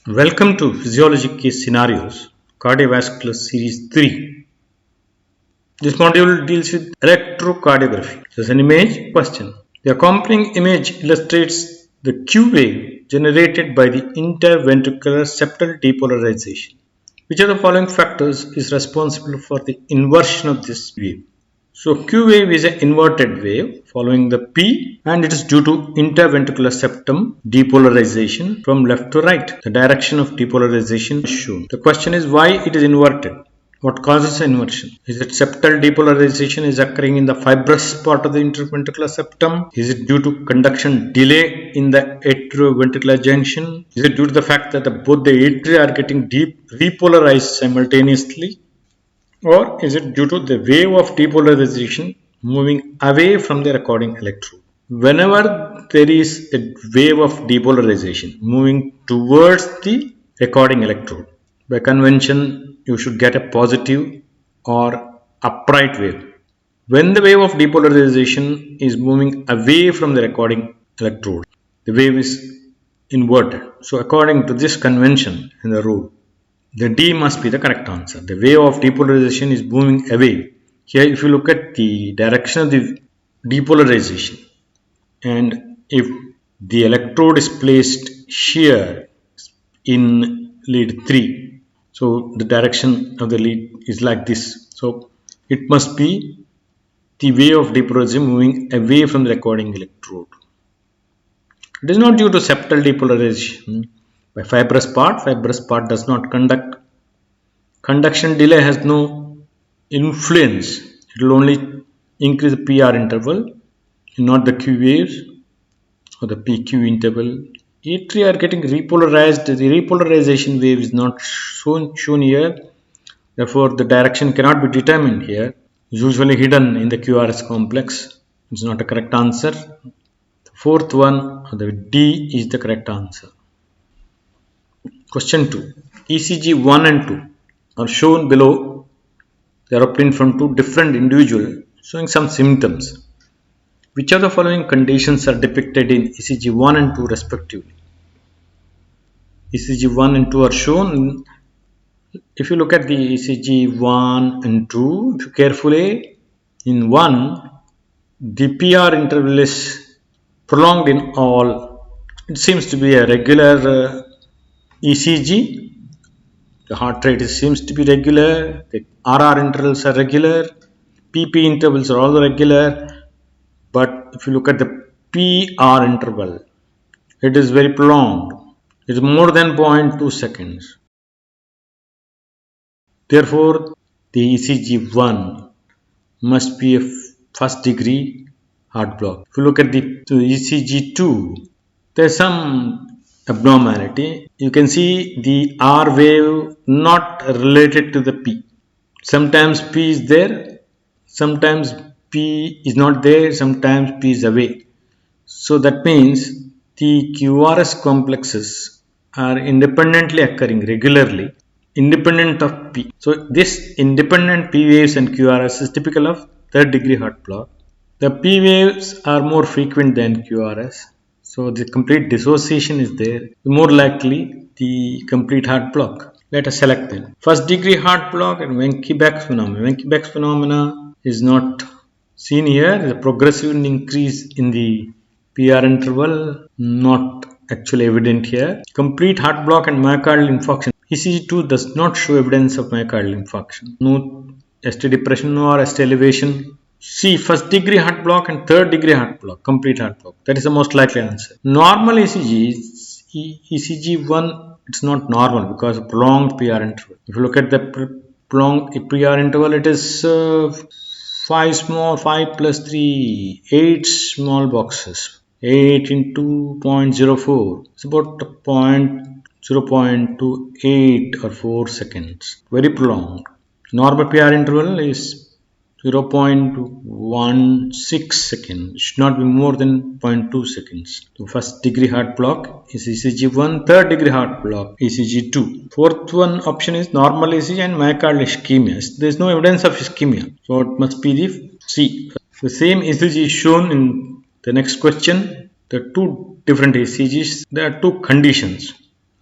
Welcome to Physiology Case Scenarios, Cardiovascular Series 3. This module deals with electrocardiography. There's an image question. The accompanying image illustrates the Q wave generated by the interventricular septal depolarization. Which of the following factors is responsible for the inversion of this wave? So Q wave is an inverted wave following the P, and it is due to interventricular septum depolarization from left to right. The direction of depolarization is shown. The question is why it is inverted. What causes the inversion? Is it septal depolarization is occurring in the fibrous part of the interventricular septum? Is it due to conduction delay in the atrioventricular junction? Is it due to the fact that both the atria are getting repolarized simultaneously? Or is it due to the wave of depolarization moving away from the recording electrode? Whenever there is a wave of depolarization moving towards the recording electrode, by convention you should get a positive or upright wave. When the wave of depolarization is moving away from the recording electrode, the wave is inverted. So according to this convention in the rule, the D must be the correct answer. The wave of depolarization is moving away. Here, if you look at the direction of the depolarization, and if the electrode is placed here in lead 3, so the direction of the lead is like this. So it must be the wave of depolarization moving away from the recording electrode. It is not due to septal depolarization by fibrous part does not conduct. Conduction delay has no influence. It will only increase the PR interval, not the Q waves or the PQ interval. Atria are getting repolarized. The repolarization wave is not shown here. Therefore, the direction cannot be determined here. It's usually hidden in the QRS complex. It's not a correct answer. The fourth one, the D, is the correct answer. Question 2. ECG 1 and 2 are shown below. They are obtained from two different individuals showing some symptoms. Which of the following conditions are depicted in ECG 1 and 2 respectively? ECG 1 and 2 are shown. If you look at the ECG 1 and 2, if you carefully, in 1, the PR interval is prolonged in all. It seems to be a regular ECG. The heart rate seems to be regular. The RR intervals are regular. PP intervals are also regular. But if you look at the PR interval, it is very prolonged. It is more than 0.2 seconds. Therefore, the ECG1 must be a first degree heart block. If you look at the ECG2, there is some abnormality. You can see the R wave not related to the P. Sometimes P is there, sometimes P is not there, sometimes P is away. So that means the QRS complexes are independently occurring regularly, independent of P. So this independent P waves and QRS is typical of third degree heart block. The P waves are more frequent than QRS. So the complete dissociation is there. More likely the complete heart block. Let us select them. First degree heart block and Wenckebach's phenomena. Wenckebach's phenomena is not seen here. There is a progressive increase in the PR interval, not actually evident here. Complete heart block and myocardial infarction. ECG2 does not show evidence of myocardial infarction. No ST depression or ST elevation. C. First degree heart block and third degree heart block, complete heart block. That is the most likely answer. Normal ECG, ECG1, it's not normal because of prolonged PR interval. If you look at the prolonged PR interval, it is 5 plus 3, 8 small boxes. 8 into 0.04. It's about 0.28 or 4 seconds. Very prolonged. Normal PR interval is 0.16 seconds. It should not be more than 0.2 seconds. So first degree heart block is ECG1, third degree heart block ECG2. Fourth one option is normal ECG and myocardial ischemia. There is no evidence of ischemia. So it must be the C. The same ECG is shown in the next question. There are two different ECGs. There are two conditions.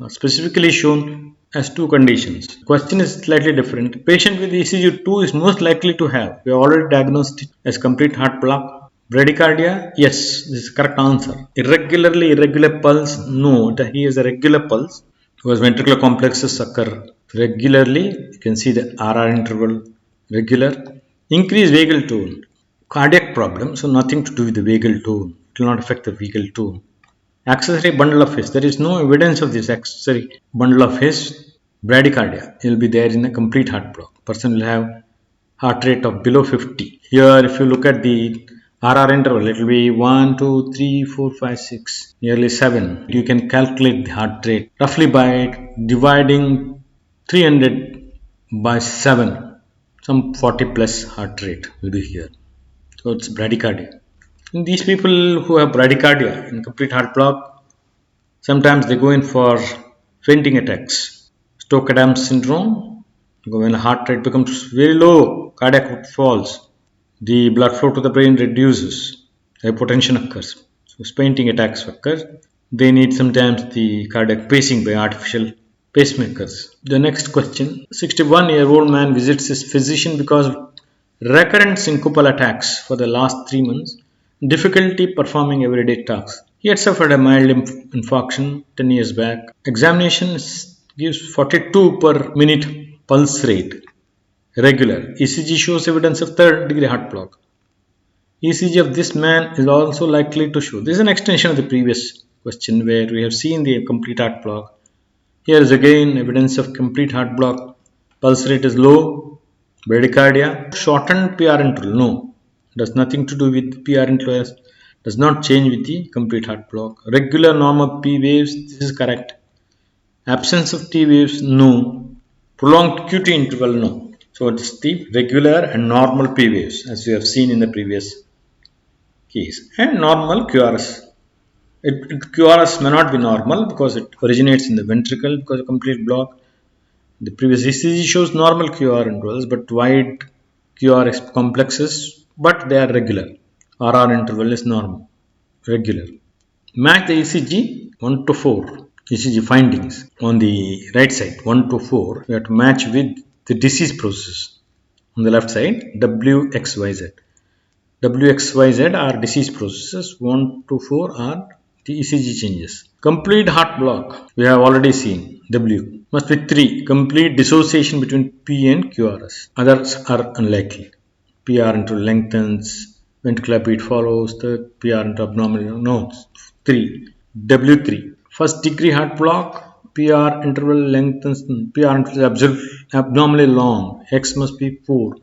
specifically shown as two conditions. Question is slightly different. Patient with ECG2 is most likely to have. We already diagnosed it as complete heart block. Bradycardia? Yes, this is correct answer. Irregular pulse? No, he has a regular pulse because ventricular complexes occur regularly. You can see the RR interval regular. Increased vagal tone. Cardiac problem, so nothing to do with the vagal tone. It will not affect the vagal tone. Accessory bundle of his. There is no evidence of this accessory bundle of his. Bradycardia. It will be there in a complete heart block. Person will have heart rate of below 50. Here, if you look at the RR interval, it will be 1, 2, 3, 4, 5, 6, nearly 7. You can calculate the heart rate roughly by dividing 300 by 7. Some 40 plus heart rate will be here. So it's bradycardia. And these people who have bradycardia in complete heart block, sometimes they go in for fainting attacks. Stokes-Adams syndrome, when the heart rate becomes very low, cardiac falls, the blood flow to the brain reduces, hypotension occurs. So fainting attacks occur. They need sometimes the cardiac pacing by artificial pacemakers. The next question, 61-year-old man visits his physician because of recurrent syncopal attacks for the last 3 months, difficulty performing everyday tasks. He had suffered a mild infarction 10 years back. Examination gives 42 per minute pulse rate. Regular. ECG shows evidence of third degree heart block. ECG of this man is also likely to show. This is an extension of the previous question where we have seen the complete heart block. Here is again evidence of complete heart block. Pulse rate is low. Bradycardia. Shortened PR interval. No. Does nothing to do with PR interval. Does not change with the complete heart block. Regular normal P waves. This is correct. Absence of T waves. No. Prolonged QT interval. No. So it's the regular and normal P waves as we have seen in the previous case. And normal QRS. QRS may not be normal because it originates in the ventricle because of complete block. The previous ECG shows normal QR intervals but wide QR complexes, but they are regular. RR interval is normal, regular. Match the ECG 1 to 4. ECG findings on the right side 1 to 4. We have to match with the disease process. On the left side, WXYZ. WXYZ are disease processes. 1 to 4 are the ECG changes. Complete heart block. We have already seen. W. Must be 3. Complete dissociation between P and QRS. Others are unlikely. PR interval lengthens. Ventricular beat follows. The PR interval abnormal nodes. 3. W3. First degree heart block. PR interval lengthens. PR interval is abnormally long. X must be 4.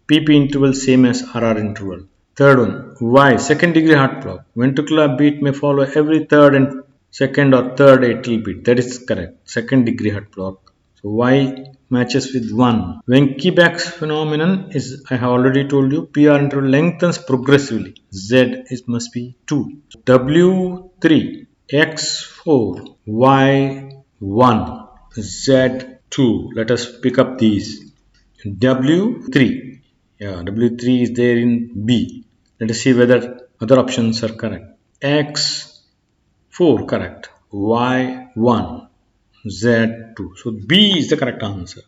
PP interval same as RR interval. Third one, Y, second degree heart block. Ventricular beat may follow every third and second or third atrial beat. That is correct. Second degree heart block. So Y matches with 1. Wenckebach's phenomenon is, I have already told you, PR interval lengthens progressively. Z must be 2. W3, X4, Y1, Z2. Let us pick up these. W3. Yeah, W3 is there in B. Let us see whether other options are correct. X4 correct. Y1. Z2. So B is the correct answer.